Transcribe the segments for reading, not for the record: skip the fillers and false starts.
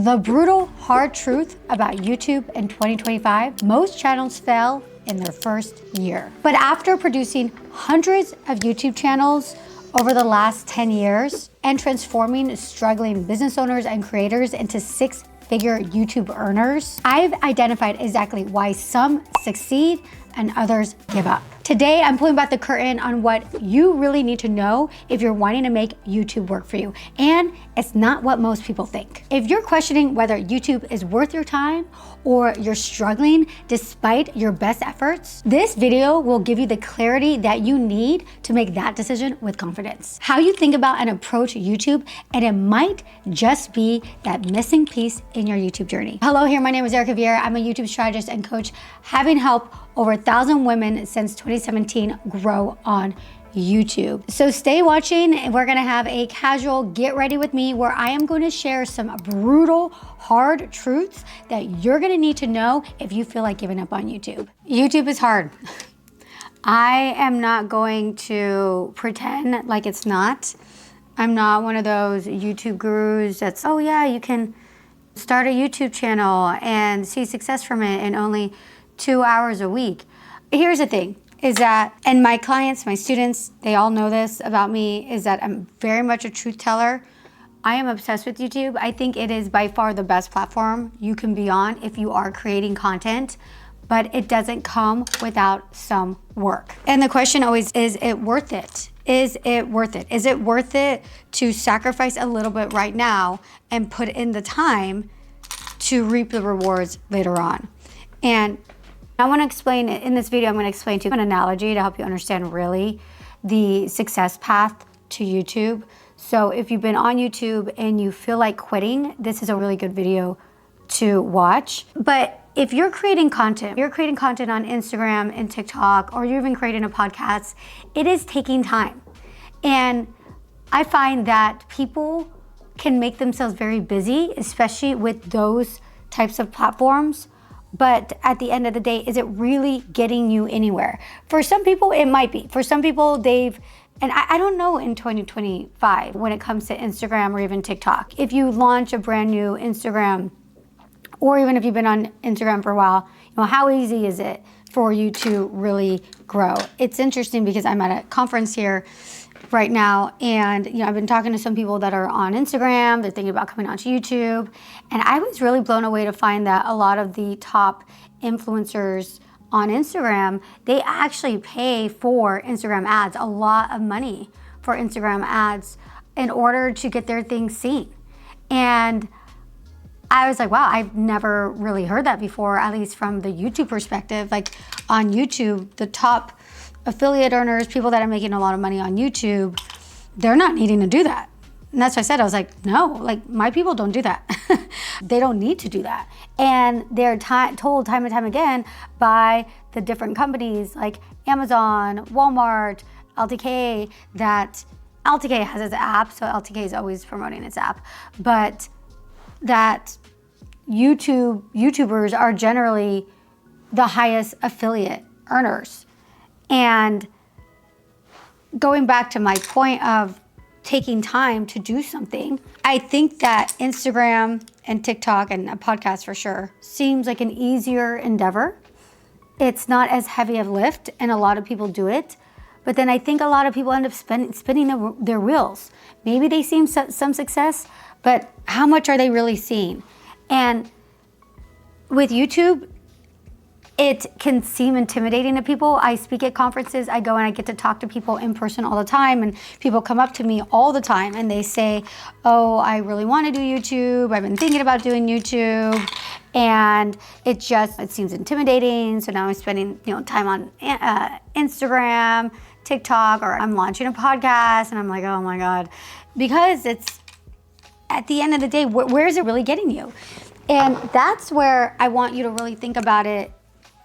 The brutal, hard truth about YouTube in 2025, most channels fail in their first year. But after producing hundreds of YouTube channels over the last 10 years and transforming struggling business owners and creators into six-figure YouTube earners, I've identified exactly why some succeed and others give up. Today, I'm pulling back the curtain on what you really need to know if you're wanting to make YouTube work for you. And it's not what most people think. If you're questioning whether YouTube is worth your time or you're struggling despite your best efforts, this video will give you the clarity that you need to make that decision with confidence. How you think about and approach YouTube, and it might just be that missing piece in your YouTube journey. Hello here, my name is Erika Vieira. I'm a YouTube strategist and coach, having helped over 1,000 women since 2017 grow on YouTube. So stay watching. We're gonna have a casual get ready with me where I am going to share some brutal, hard truths that you're gonna need to know if you feel like giving up on YouTube. YouTube is hard. I am not going to pretend like it's not. I'm not one of those YouTube gurus that's, oh yeah, you can start a YouTube channel and see success from it in only 2 hours a week. Here's the thing, is that, and my clients, my students, they all know this about me, is that I'm very much a truth teller. I am obsessed with YouTube. I think it is by far the best platform you can be on if you are creating content, but it doesn't come without some work. And the question always is it worth it? Is it worth it? Is it worth it to sacrifice a little bit right now and put in the time to reap the rewards later on? And I want to explain, in this video, I'm going to explain to you an analogy to help you understand really the success path to YouTube. So if you've been on YouTube and you feel like quitting, this is a really good video to watch. But if you're creating content, on Instagram and TikTok, or you're even creating a podcast, it is taking time. And I find that people can make themselves very busy, especially with those types of platforms. But at the end of the day, is it really getting you anywhere? For some people, it might be. For some people, and I don't know in 2025 when it comes to Instagram or even TikTok. If you launch a brand new Instagram, or even if you've been on Instagram for a while, how easy is it for you to really grow? It's interesting because I'm at a conference here right now, and I've been talking to some people that are on Instagram. They're thinking about coming onto YouTube, and I was really blown away to find that a lot of the top influencers on Instagram, they actually pay for Instagram ads, a lot of money for Instagram ads in order to get their things seen. And I was like, wow, I've never really heard that before, at least from the YouTube perspective. Like on YouTube, the top affiliate earners, people that are making a lot of money on YouTube, they're not needing to do that. And that's what I said. I was like, no, like my people don't do that. They don't need to do that. And they're told time and time again by the different companies like Amazon, Walmart, LTK, that LTK has its app, so LTK is always promoting its app, but that YouTubers are generally the highest affiliate earners. And going back to my point of taking time to do something, I think that Instagram and TikTok and a podcast for sure seems like an easier endeavor. It's not as heavy of lift, and a lot of people do it. But then I think a lot of people end up spinning their wheels. Maybe they see some success, but how much are they really seeing? And with YouTube, it can seem intimidating to people. I speak at conferences, I go and I get to talk to people in person all the time, and people come up to me all the time and they say, oh, I really want to do YouTube. I've been thinking about doing YouTube, and it seems intimidating. So now I'm spending time on Instagram, TikTok, or I'm launching a podcast, and I'm like, oh my God, because it's, at the end of the day, where is it really getting you? And that's where I want you to really think about it.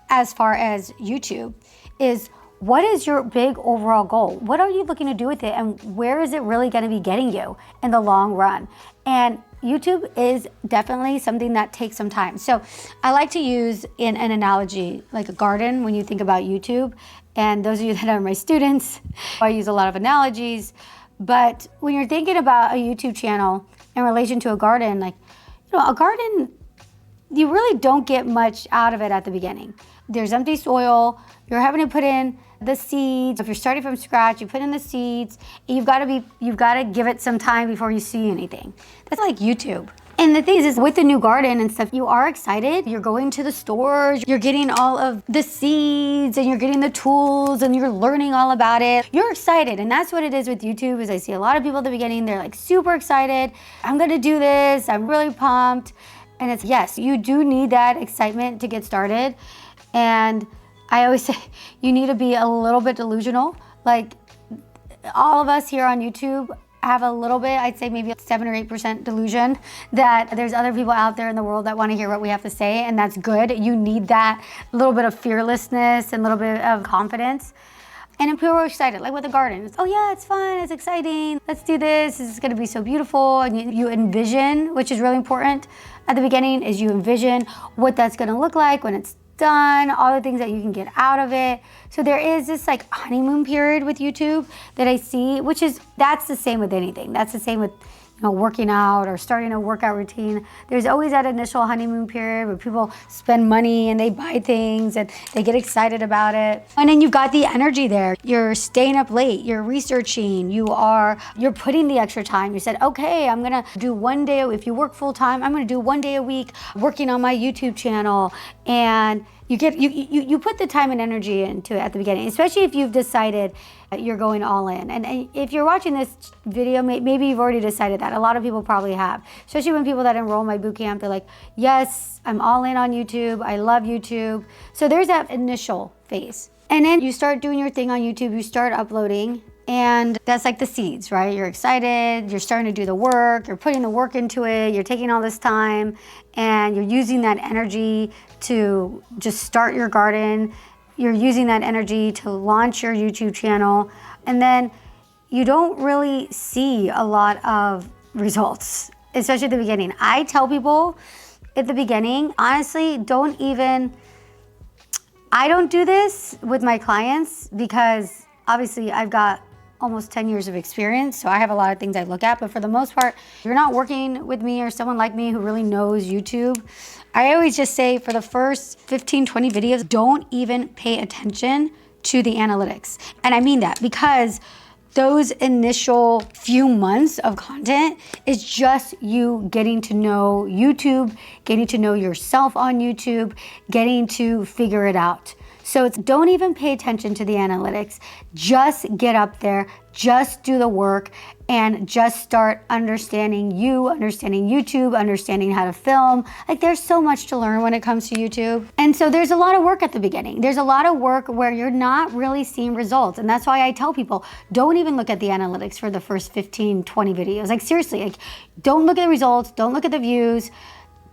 As far as YouTube, is what is your big overall goal? What are you looking to do with it, and where is it really going to be getting you in the long run? And YouTube is definitely something that takes some time. So I like to use an analogy like a garden when you think about YouTube. And those of you that are my students, I use a lot of analogies. But when you're thinking about a YouTube channel in relation to a garden, like A garden, you really don't get much out of it at the beginning. There's empty soil, you're having to put in the seeds. If you're starting from scratch, you put in the seeds. You've got to give it some time before you see anything. That's like YouTube. And the thing is with the new garden and stuff, you are excited. You're going to the stores, you're getting all of the seeds and you're getting the tools and you're learning all about it. You're excited. And that's what it is with YouTube, is I see a lot of people at the beginning, they're like super excited. I'm gonna do this, I'm really pumped. And it's, yes, you do need that excitement to get started. And I always say you need to be a little bit delusional. Like all of us here on YouTube have a little bit, I'd say maybe 7 or 8% delusion that there's other people out there in the world that want to hear what we have to say, and that's good. You need that little bit of fearlessness and a little bit of confidence. And then people are excited, like with the garden. It's, oh yeah, it's fun, it's exciting, let's do this is gonna be so beautiful. And you envision, which is really important at the beginning, is you envision what that's gonna look like when it's done, all the things that you can get out of it. So there is this like honeymoon period with YouTube that I see, that's the same with anything. That's the same with working out or starting a workout routine. There's always that initial honeymoon period where people spend money and they buy things and they get excited about it. And then you've got the energy there. You're staying up late, you're researching, you're putting the extra time. You said, okay, I'm gonna do one day, if you work full time, I'm gonna do one day a week working on my YouTube channel. And you put the time and energy into it at the beginning, especially if you've decided you're going all in. And if you're watching this video, maybe you've already decided that. A lot of people probably have, especially when people that enroll in my bootcamp, they're like, yes, I'm all in on YouTube. I love YouTube. So there's that initial phase. And then you start doing your thing on YouTube, you start uploading, and that's like the seeds, right? You're excited, you're starting to do the work, you're putting the work into it, you're taking all this time, and you're using that energy to just start your garden. You're using that energy to launch your YouTube channel, and then you don't really see a lot of results, especially at the beginning. I tell people at the beginning, honestly, I don't do this with my clients because obviously I've got almost 10 years of experience, so I have a lot of things I look at, but for the most part, if you're not working with me or someone like me who really knows YouTube, I always just say for the first 15, 20 videos, don't even pay attention to the analytics. And I mean that because those initial few months of content is just you getting to know YouTube, getting to know yourself on YouTube, getting to figure it out. So don't even pay attention to the analytics. Just get up there, just do the work, and just start understanding understanding YouTube, understanding how to film. Like there's so much to learn when it comes to YouTube. And so there's a lot of work at the beginning. There's a lot of work where you're not really seeing results. And that's why I tell people, don't even look at the analytics for the first 15, 20 videos. Like seriously, like don't look at the results, don't look at the views.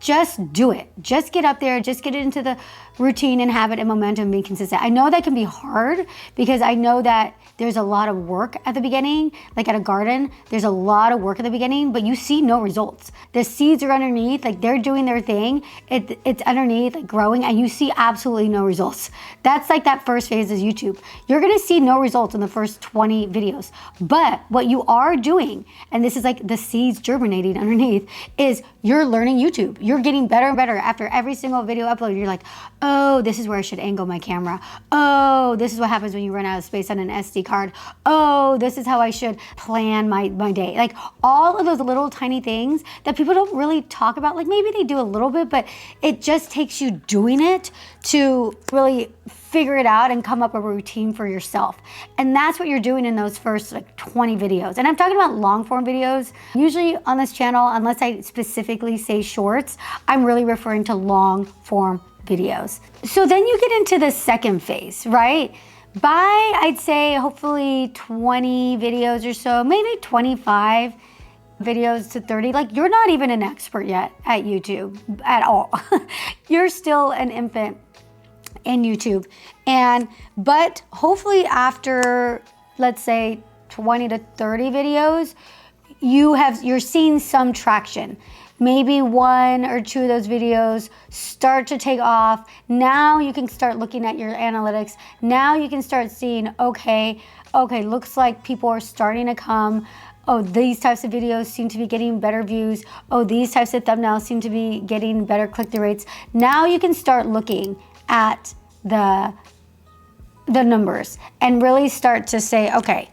Just do it. Just get up there, just get it into the routine and habit and momentum and be consistent. I know that can be hard because I know that there's a lot of work at the beginning. Like at a garden, there's a lot of work at the beginning, but you see no results. The seeds are underneath, like they're doing their thing. It's underneath, like growing, and you see absolutely no results. That's like that first phase is YouTube. You're gonna see no results in the first 20 videos. But what you are doing, and this is like the seeds germinating underneath, is you're learning YouTube. You're getting better and better after every single video upload. You're like, oh, this is where I should angle my camera. Oh, this is what happens when you run out of space on an SD card. Oh, this is how I should plan my day. Like all of those little tiny things that people don't really talk about. Like maybe they do a little bit, but it just takes you doing it to really figure it out and come up with a routine for yourself. And that's what you're doing in those first like 20 videos. And I'm talking about long form videos. Usually on this channel, unless I specifically say shorts, I'm really referring to long form videos. So then you get into the second phase, right? By, I'd say, hopefully 20 videos or so, maybe 25 videos to 30. Like you're not even an expert yet at YouTube at all. You're still an infant in YouTube. But hopefully after, let's say 20 to 30 videos, you're seeing some traction. Maybe 1 or 2 of those videos start to take off. Now you can start looking at your analytics. Now you can start seeing, okay, looks like people are starting to come. oh, these types of videos seem to be getting better views. Oh, these types of thumbnails seem to be getting better click-through rates. Now you can start looking at the numbers and really start to say, okay,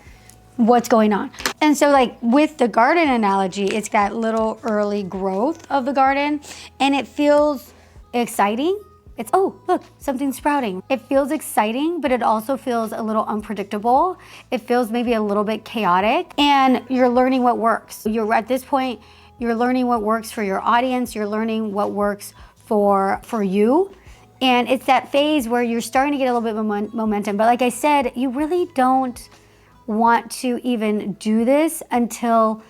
what's going on? And so like with the garden analogy, it's that little early growth of the garden and it feels exciting. It's, oh, look, something's sprouting. It feels exciting, but it also feels a little unpredictable. It feels maybe a little bit chaotic, and you're learning what works. You're at this point, you're learning what works for your audience. You're learning what works for you. And it's that phase where you're starting to get a little bit of momentum. But like I said, you really don't want to even do this until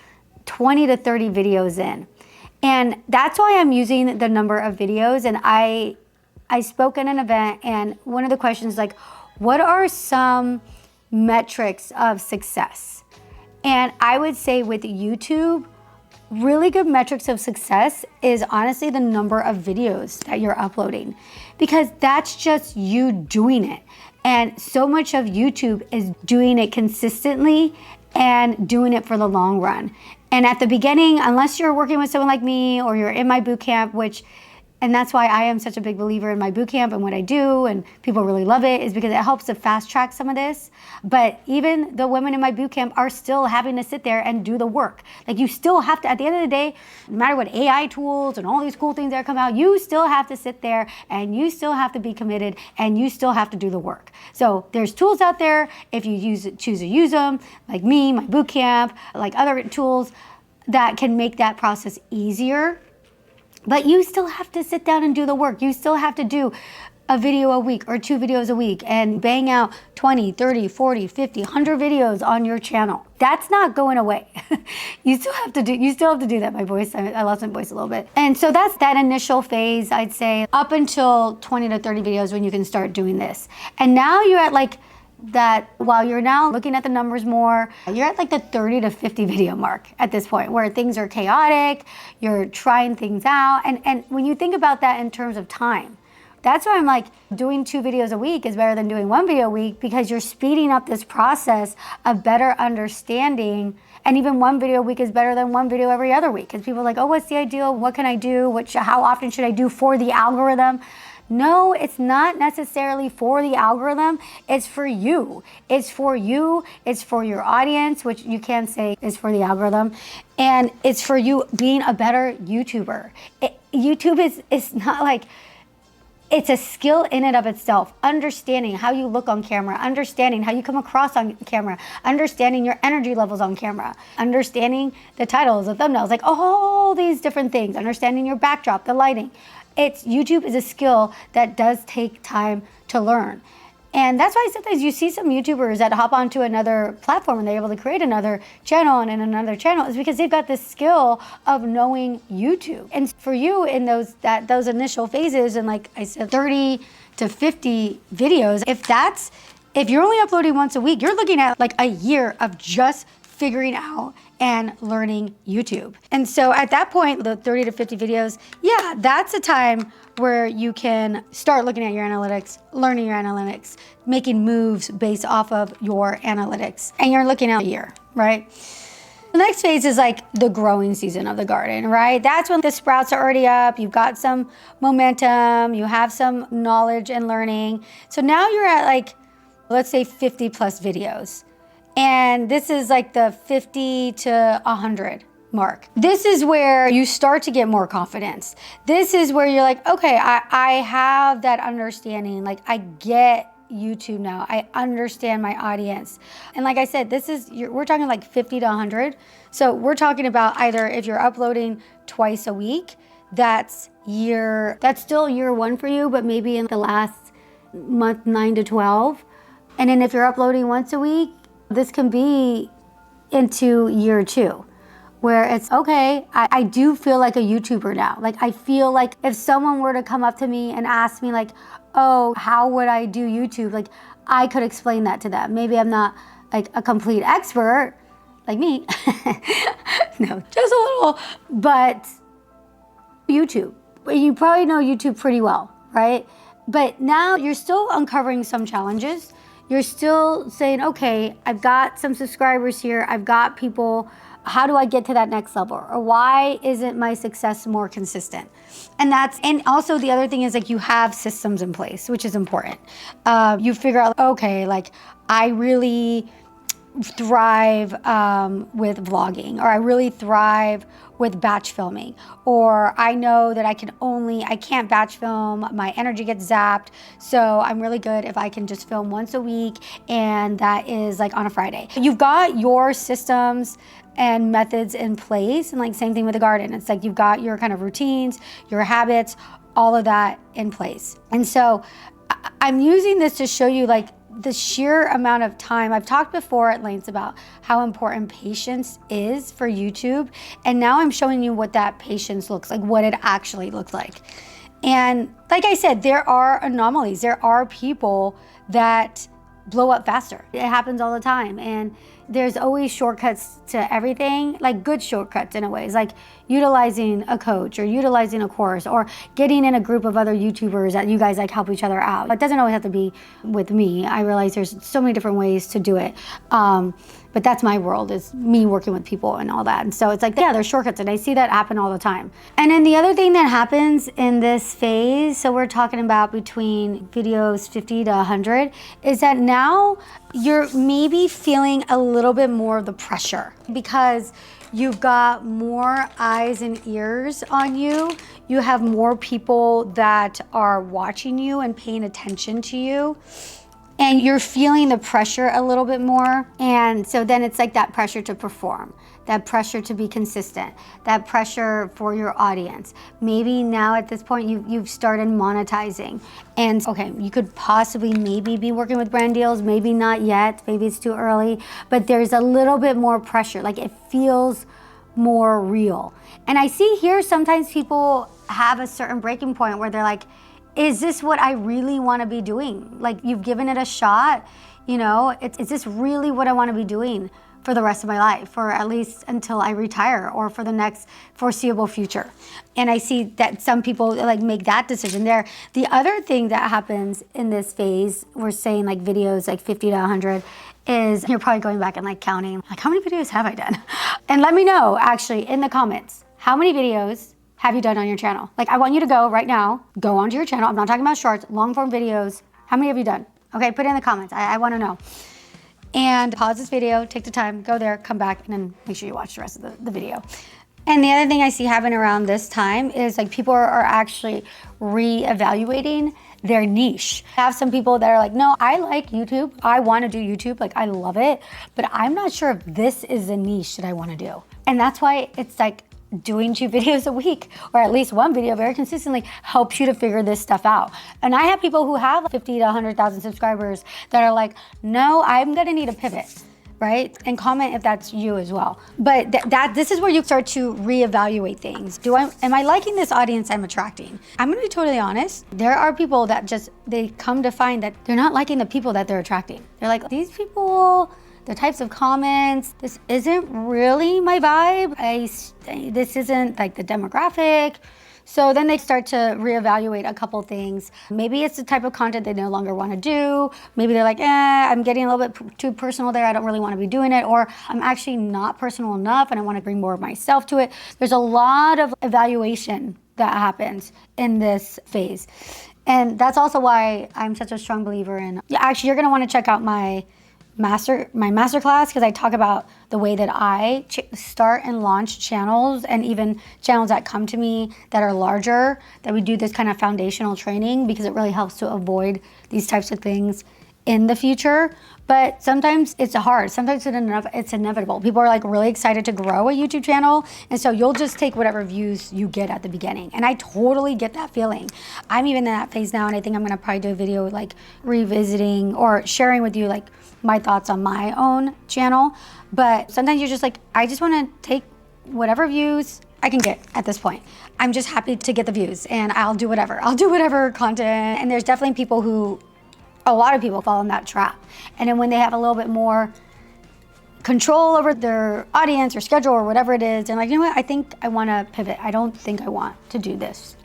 20 to 30 videos in. And that's why I'm using the number of videos. And I spoke at an event, and one of the questions like, what are some metrics of success? And I would say with YouTube, really good metrics of success is honestly the number of videos that you're uploading, because that's just you doing it. And so much of YouTube is doing it consistently and doing it for the long run. And at the beginning, unless you're working with someone like me or you're in my bootcamp, and that's why I am such a big believer in my bootcamp and what I do, and people really love it, is because it helps to fast track some of this. But even the women in my bootcamp are still having to sit there and do the work. Like you still have to, at the end of the day, no matter what AI tools and all these cool things that come out, you still have to sit there and you still have to be committed and you still have to do the work. So there's tools out there, if you choose to use them, like me, my bootcamp, like other tools that can make that process easier. But you still have to sit down and do the work. You still have to do a video a week or 2 videos a week and bang out 20, 30, 40, 50, 100 videos on your channel. That's not going away. You still have to do that. My voice, I lost my voice a little bit. And so that's that initial phase, I'd say, up until 20 to 30 videos when you can start doing this. And now you're at like that, while you're now looking at the numbers more, you're at like the 30 to 50 video mark at this point, where things are chaotic, you're trying things out. And when you think about that in terms of time, that's why I'm like, doing 2 videos a week is better than doing 1 video a week, because you're speeding up this process of better understanding. And even 1 video a week is better than 1 video every other week, because people are like, oh, what's the ideal? What can I do? How often should I do for the algorithm? No, it's not necessarily for the algorithm. It's for you. It's for you. It's for your audience, which you can say is for the algorithm. And it's for you being a better YouTuber. YouTube is not like, it's a skill in and of itself. Understanding how you look on camera, understanding how you come across on camera, understanding your energy levels on camera, understanding the titles, the thumbnails, like all these different things, understanding your backdrop, the lighting. YouTube is a skill that does take time to learn. And that's why sometimes you see some YouTubers that hop onto another platform and they're able to create another channel and another channel, is because they've got this skill of knowing YouTube. And for you in those initial phases, and like I said, 30 to 50 videos, if you're only uploading once a week, you're looking at like a year of just figuring out and learning YouTube. And so at that point, the 30 to 50 videos, yeah, that's a time where you can start looking at your analytics, learning your analytics, making moves based off of your analytics. And you're looking at a year, right? The next phase is like the growing season of the garden, right? That's when the sprouts are already up, you've got some momentum, you have some knowledge and learning. So now you're at like, let's say 50 plus videos. And this is like the 50 to 100 mark. This is where you start to get more confidence. This is where you're like, okay, I have that understanding. Like I get YouTube now. I understand my audience. And like I said, we're talking like 50 to 100. So we're talking about either if you're uploading twice a week, that's still year 1 for you, but maybe in the last month, 9 to 12. And then if you're uploading once a week, this can be into year 2, where it's, okay, I do feel like a YouTuber now. Like I feel like if someone were to come up to me and ask me like, oh, how would I do YouTube? Like I could explain that to them. Maybe I'm not like a complete expert like me. No, just a little, but YouTube. You probably know YouTube pretty well, right? But now you're still uncovering some challenges. you're still saying, okay, I've got some subscribers here, I've got people, how do I get to that next level? Or why isn't my success more consistent? And also the other thing is like you have systems in place, which is important. You figure out, okay, like I really thrive with vlogging, or I really thrive with batch filming, or I know that I can't batch film, my energy gets zapped, so I'm really good if I can just film once a week, and that is like on a Friday. You've got your systems and methods in place, and like same thing with the garden. It's like you've got your kind of routines, your habits, all of that in place. And so I'm using this to show you like the sheer amount of time. I've talked before at length about how important patience is for YouTube. And now I'm showing you what that patience looks like, what it actually looks like. And like I said, there are anomalies. There are people that blow up faster. It happens all the time. And there's always shortcuts to everything, like good shortcuts in a way. It's like utilizing a coach or utilizing a course or getting in a group of other YouTubers that you guys like help each other out. It doesn't always have to be with me. I realize there's so many different ways to do it. But that's my world, is me working with people and all that. And so it's like, yeah, there's shortcuts, and I see that happen all the time. And then the other thing that happens in this phase, so we're talking about between videos 50 to 100, is that now you're maybe feeling a little bit more of the pressure because you've got more eyes and ears on you. You have more people that are watching you and paying attention to you. And you're feeling the pressure a little bit more. And so then it's like that pressure to perform, that pressure to be consistent, that pressure for your audience. Maybe now at this point you've started monetizing. And okay, you could possibly maybe be working with brand deals, maybe not yet, maybe it's too early, but there's a little bit more pressure, like it feels more real. And I see here sometimes people have a certain breaking point where they're like, is this what I really want to be doing? Like, you've given it a shot, you know, is this really what I want to be doing for the rest of my life, or at least until I retire, or for the next foreseeable future? And I see that some people like make that decision there. The other thing that happens in this phase, we're saying like videos like 50 to 100, is you're probably going back and like counting, like how many videos have I done? And let me know actually in the comments, how many videos have you done on your channel? Like, I want you to go right now, go onto your channel. I'm not talking about shorts, long form videos. How many have you done? Okay, put it in the comments. I want to know. And pause this video, take the time, go there, come back, and then make sure you watch the rest of the video. And the other thing I see happening around this time is like people are actually re-evaluating their niche. I have some people that are like, no, I like YouTube. I want to do YouTube. Like, I love it, but I'm not sure if this is a niche that I want to do. And that's why it's like, doing 2 videos a week, or at least 1 video very consistently, helps you to figure this stuff out. And I have people who have 50 to 100,000 subscribers that are like, no, I'm gonna need a pivot, right? And comment if that's you as well. But this is where you start to reevaluate things. Am I liking this audience I'm attracting? I'm gonna be totally honest. There are people that just, they come to find that they're not liking the people that they're attracting. They're like, these people, the types of comments, this isn't really my vibe. This isn't like the demographic. So then they start to reevaluate a couple things. Maybe it's the type of content they no longer want to do. Maybe they're like, I'm getting a little bit too personal there. I don't really want to be doing it. Or I'm actually not personal enough and I want to bring more of myself to it. There's a lot of evaluation that happens in this phase. And that's also why I'm such a strong believer in, actually, you're going to want to check out my masterclass, because I talk about the way that I start and launch channels, and even channels that come to me that are larger, that we do this kind of foundational training, because it really helps to avoid these types of things in the future. But sometimes it's hard. Sometimes it's inevitable. People are like really excited to grow a YouTube channel, and so you'll just take whatever views you get at the beginning. And I totally get that feeling. I'm even in that phase now, and I think I'm gonna probably do a video like revisiting or sharing with you like my thoughts on my own channel. But sometimes you're just like, I just wanna take whatever views I can get at this point. I'm just happy to get the views, and I'll do whatever. I'll do whatever content. And there's definitely people who, a lot of people fall in that trap. And then when they have a little bit more control over their audience or schedule or whatever it is, they're like, you know what, I think I wanna pivot. I don't think I want to do this.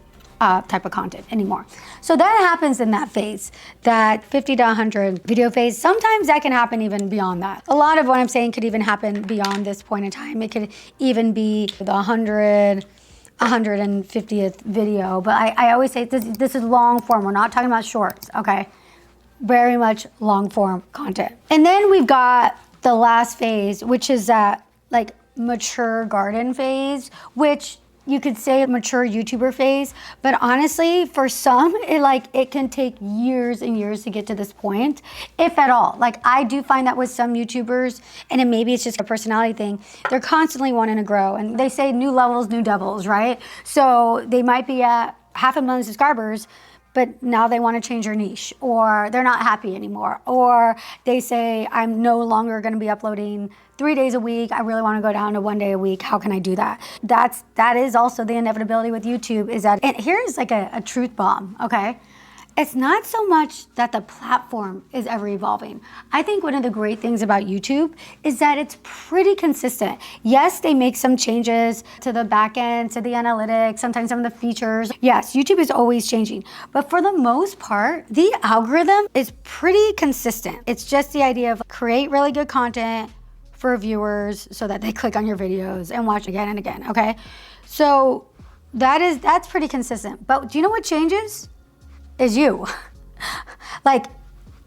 type of content anymore. So that happens in that phase, that 50 to 100 video phase. Sometimes that can happen even beyond that. A lot of what I'm saying could even happen beyond this point in time. It could even be the 150th video. But I always say this is long form. We're not talking about shorts, okay? Very much long form content. And then we've got the last phase, which is that like mature garden phase, which you could say mature YouTuber phase, but honestly, for some, it can take years and years to get to this point, if at all. Like I do find that with some YouTubers, and maybe it's just a personality thing, they're constantly wanting to grow, and they say new levels, new devils, right? So they might be at 500,000 subscribers, but now they want to change their niche, or they're not happy anymore, or they say, I'm no longer going to be uploading 3 days a week. I really want to go down to 1 day a week. How can I do that? That is also the inevitability with YouTube, is that, and here's like a truth bomb, okay? It's not so much that the platform is ever evolving. I think one of the great things about YouTube is that it's pretty consistent. Yes, they make some changes to the back end, to the analytics, sometimes some of the features. Yes, YouTube is always changing. But for the most part, the algorithm is pretty consistent. It's just the idea of create really good content for viewers so that they click on your videos and watch again and again, okay? So that's pretty consistent. But do you know what changes? Is you. Like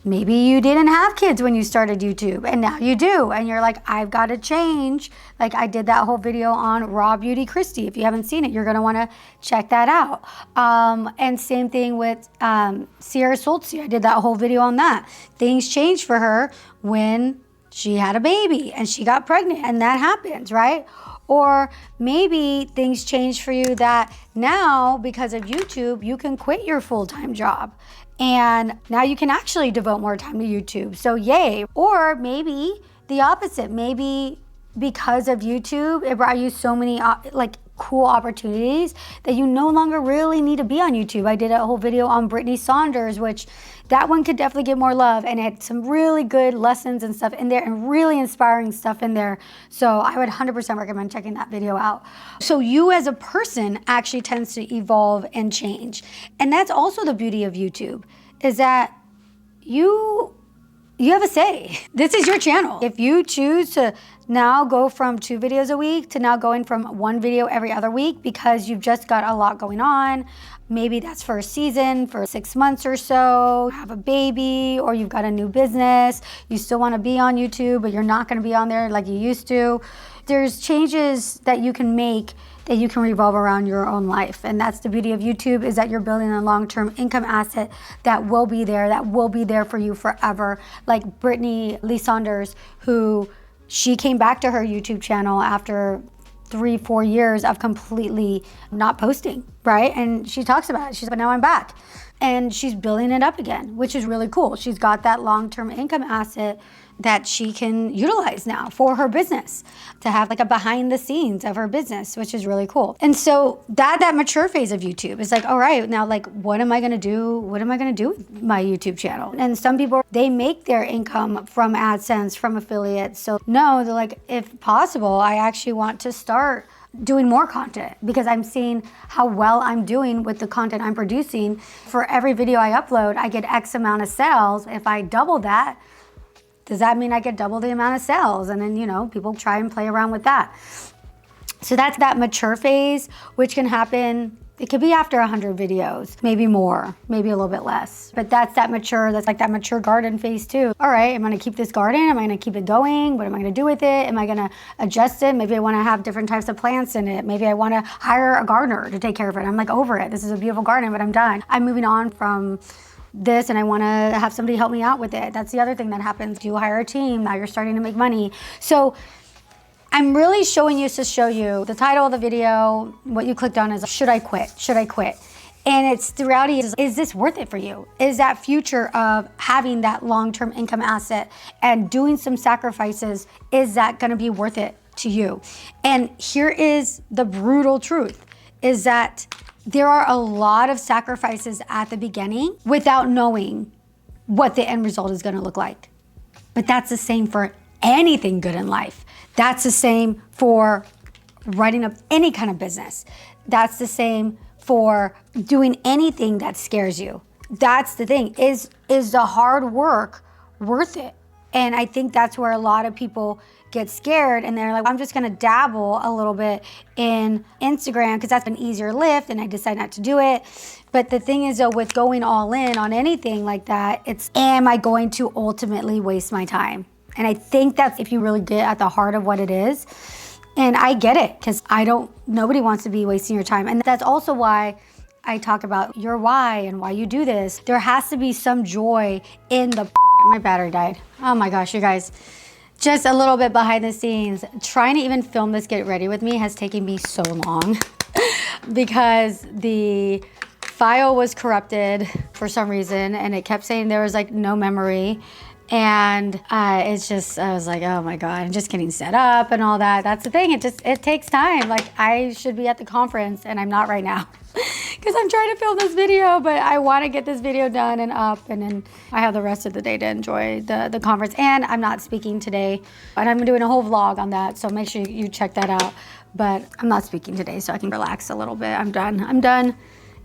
maybe you didn't have kids when you started YouTube and now you do, and you're like, I've got to change. Like I did that whole video on Raw Beauty Christy. If you haven't seen it, you're gonna want to check that out. And same thing with Sierra Soltzi. I did that whole video on that. Things changed for her when she had a baby and she got pregnant, and that happens, right? Or maybe things change for you that now, because of YouTube, you can quit your full-time job and now you can actually devote more time to YouTube. So yay. Or maybe the opposite. Maybe because of YouTube, it brought you so many cool opportunities that you no longer really need to be on YouTube. I did a whole video on Brittany Saunders, which that one could definitely get more love, and it had some really good lessons and stuff in there and really inspiring stuff in there. So I would 100% recommend checking that video out. So you as a person actually tends to evolve and change. And that's also the beauty of YouTube, is that you have a say. This is your channel. If you choose to now go from 2 videos a week to now going from 1 video every other week because you've just got a lot going on, maybe that's for a season, for 6 months or so, have a baby, or you've got a new business, you still want to be on YouTube, but you're not going to be on there like you used to. There's changes that you can make that you can revolve around your own life. And that's the beauty of YouTube, is that you're building a long-term income asset that will be there for you forever. Like Brittany Lee Saunders, who she came back to her YouTube channel after 3-4 years of completely not posting, right? And she talks about it. She's like, now I'm back. And she's building it up again, which is really cool. She's got that long-term income asset that she can utilize now for her business, to have like a behind the scenes of her business, which is really cool. And so that mature phase of YouTube is like, all right, now like, what am I gonna do? What am I gonna do with my YouTube channel? And some people, they make their income from AdSense, from affiliates. So no, they're like, if possible, I actually want to start doing more content, because I'm seeing how well I'm doing with the content I'm producing. For every video I upload, I get X amount of sales. If I double that, does that mean I get double the amount of sales? And then, you know, people try and play around with that. So that's that mature phase, which can happen, it could be after 100 videos, maybe more, maybe a little bit less. But that's like that mature garden phase too. All right, am I gonna keep this garden? Am I gonna keep it going? What am I gonna do with it? Am I gonna adjust it? Maybe I wanna have different types of plants in it. Maybe I wanna hire a gardener to take care of it. I'm like over it. This is a beautiful garden, but I'm done. I'm moving on from this and I wanna have somebody help me out with it. That's the other thing that happens. You hire a team, now you're starting to make money. So I'm really showing you to show you the title of the video. What you clicked on is, should I quit? Should I quit? And it's the reality is this worth it for you? Is that future of having that long-term income asset and doing some sacrifices, is that gonna be worth it to you? And here is the brutal truth, is that there are a lot of sacrifices at the beginning without knowing what the end result is gonna look like. But that's the same for anything good in life. That's the same for writing up any kind of business. That's the same for doing anything that scares you. That's the thing. Is the hard work worth it? And I think that's where a lot of people get scared and they're like, I'm just gonna dabble a little bit in Instagram because that's an easier lift, and I decide not to do it. But the thing is though, with going all in on anything like that, it's, am I going to ultimately waste my time? And I think that's if you really get at the heart of what it is. And I get it, because nobody wants to be wasting your time. And that's also why I talk about your why and why you do this. There has to be some joy in the, my battery died. Oh my gosh, you guys. Just a little bit behind the scenes, trying to even film this Get Ready With Me has taken me so long because the file was corrupted for some reason and it kept saying there was like no memory. And it's just, I was like, oh my God, I'm just getting set up and all that. That's the thing, it takes time. Like I should be at the conference and I'm not right now because I'm trying to film this video, but I want to get this video done and up, and then I have the rest of the day to enjoy the conference. And I'm not speaking today, and I'm doing a whole vlog on that, so make sure you check that out. But I'm not speaking today, so I can relax a little bit. I'm done,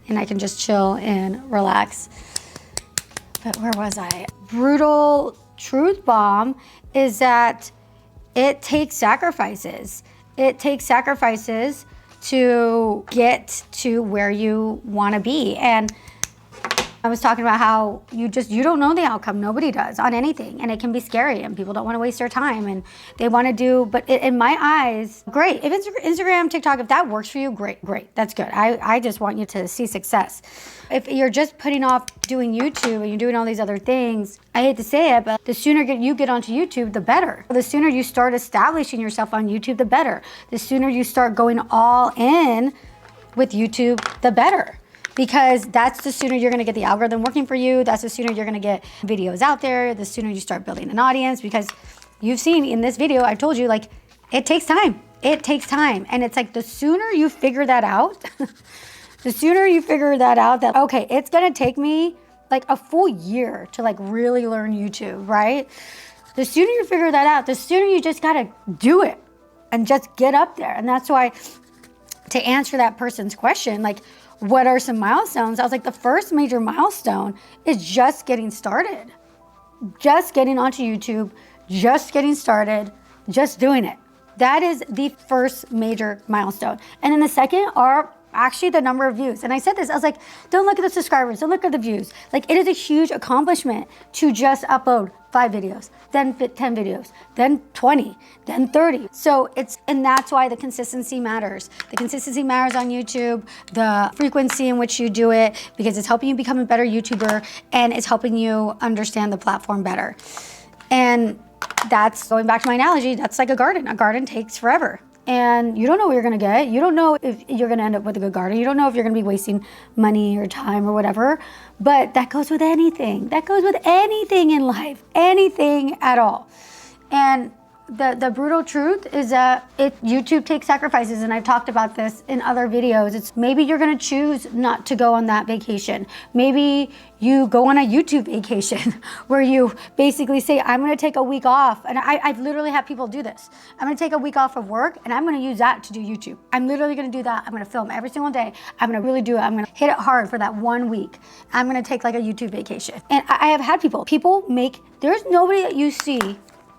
and I can just chill and relax. But where was I? Brutal truth bomb is that it takes sacrifices. It takes sacrifices to get to where you want to be. And I was talking about how you don't know the outcome. Nobody does on anything. And it can be scary and people don't want to waste their time and they want to do, but in my eyes, great. If Instagram, TikTok, if that works for you, great. That's good. I just want you to see success. If you're just putting off doing YouTube and you're doing all these other things, I hate to say it, but the sooner you get onto YouTube, the better. The sooner you start establishing yourself on YouTube, the better. The sooner you start going all in with YouTube, the better. Because that's the sooner you're gonna get the algorithm working for you. That's the sooner you're gonna get videos out there. The sooner you start building an audience, because you've seen in this video, I've told you, like, it takes time. It takes time. And it's like the sooner you figure that out, the sooner you figure that out that, okay, it's gonna take me like a full year to like really learn YouTube, right? The sooner you figure that out, the sooner you just gotta do it and just get up there. And that's why, to answer that person's question, like, what are some milestones? I was like, the first major milestone is just getting started. Just getting onto YouTube, just getting started, just doing it. That is the first major milestone. And then the second are actually the number of views. And I said this, I was like, don't look at the subscribers, don't look at the views. Like, it is a huge accomplishment to just upload 5 videos, then 10 videos, then 20, then 30. So and that's why the consistency matters. The consistency matters on YouTube, the frequency in which you do it, because it's helping you become a better YouTuber and it's helping you understand the platform better. And that's, going back to my analogy, that's like a garden. A garden takes forever. And you don't know what you're gonna get. You don't know if you're gonna end up with a good garden. You don't know if you're gonna be wasting money or time or whatever. But that goes with anything. That goes with anything in life, anything at all. And the brutal truth is that YouTube takes sacrifices, and I've talked about this in other videos. It's maybe you're gonna choose not to go on that vacation. Maybe you go on a YouTube vacation where you basically say, I'm gonna take a week off. And I've literally had people do this. I'm gonna take a week off of work and I'm gonna use that to do YouTube. I'm literally gonna do that. I'm gonna film every single day. I'm gonna really do it. I'm gonna hit it hard for that 1 week. I'm gonna take like a YouTube vacation. And I have had people there's nobody that you see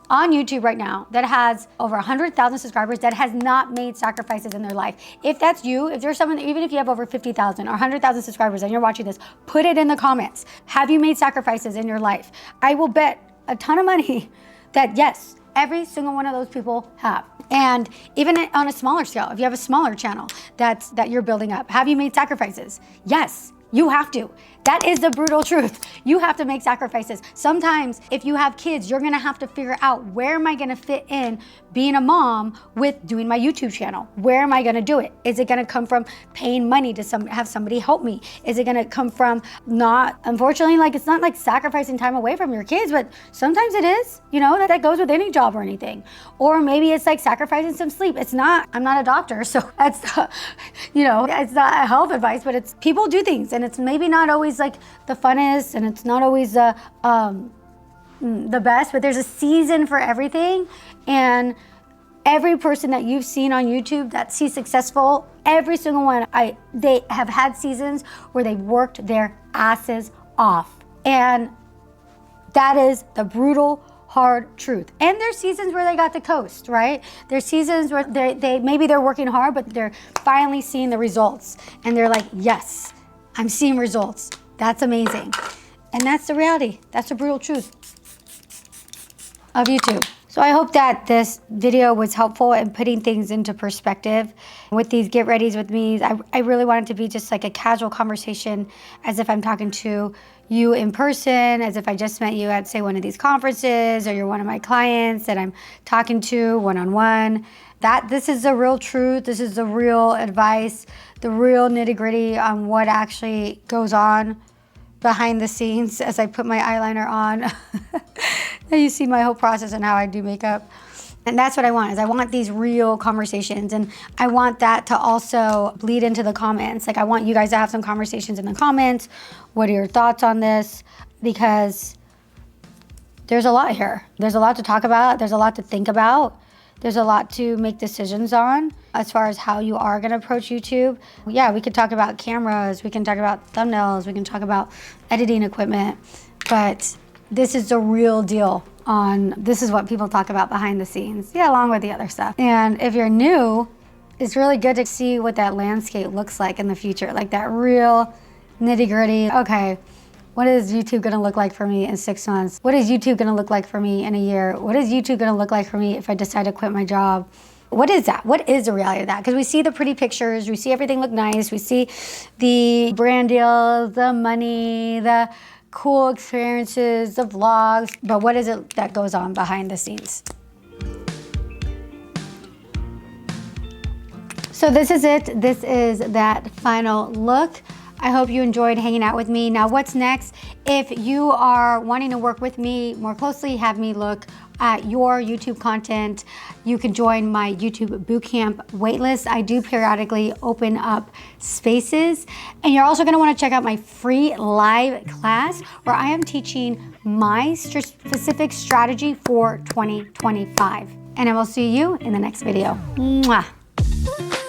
on YouTube right now that has over 100,000 subscribers that has not made sacrifices in their life. If that's you, if there's someone, even if you have over 50,000 or 100,000 subscribers and you're watching this, put it in the comments. Have you made sacrifices in your life? I will bet a ton of money that yes, every single one of those people have. And even on a smaller scale, if you have a smaller channel that you're building up, have you made sacrifices? Yes. You have to. That is the brutal truth. You have to make sacrifices. Sometimes if you have kids, you're gonna have to figure out, where am I gonna fit in being a mom with doing my YouTube channel? Where am I gonna do it? Is it gonna come from paying money to have somebody help me? Is it gonna come from unfortunately, like, it's not like sacrificing time away from your kids, but sometimes it is, that goes with any job or anything. Or maybe it's like sacrificing some sleep. I'm not a doctor, so that's, it's not health advice, but it's, people do things, and it's maybe not always like the funnest, and it's not always the best, but there's a season for everything. And every person that you've seen on YouTube that sees successful Every single one, they have had seasons where they worked their asses off. And that is the brutal, hard truth. And there's seasons where they got to coast, right? There's seasons where maybe they're working hard, but they're finally seeing the results. And they're like, yes, I'm seeing results. That's amazing. And that's the reality. That's the brutal truth of YouTube. So I hope that this video was helpful in putting things into perspective. With these get readies with me, I really want it to be just like a casual conversation, as if I'm talking to you in person, as if I just met you at, say, one of these conferences, or you're one of my clients that I'm talking to one-on-one. This is the real truth. This is the real advice, the real nitty-gritty on what actually goes on behind the scenes as I put my eyeliner on. You see my whole process and how I do makeup. And that's what I want, is I want these real conversations, and I want that to also bleed into the comments. Like, I want you guys to have some conversations in the comments. What are your thoughts on this? Because there's a lot here. There's a lot to talk about. There's a lot to think about. There's a lot to make decisions on as far as how you are gonna approach YouTube. Yeah, we could talk about cameras, we can talk about thumbnails, we can talk about editing equipment, but this is the real deal this is what people talk about behind the scenes. Yeah, along with the other stuff. And if you're new, it's really good to see what that landscape looks like in the future, like that real nitty gritty. Okay, what is YouTube gonna look like for me in 6 months? What is YouTube gonna look like for me in a year? What is YouTube gonna look like for me if I decide to quit my job? What is that? What is the reality of that? Because we see the pretty pictures, we see everything look nice, we see the brand deals, the money, the cool experiences, the vlogs, but what is it that goes on behind the scenes? So this is it. This is that final look. I hope you enjoyed hanging out with me. Now, what's next? If you are wanting to work with me more closely, have me look at your YouTube content, you can join my YouTube bootcamp waitlist. I do periodically open up spaces. And you're also gonna wanna check out my free live class where I am teaching my specific strategy for 2025. And I will see you in the next video. Mwah.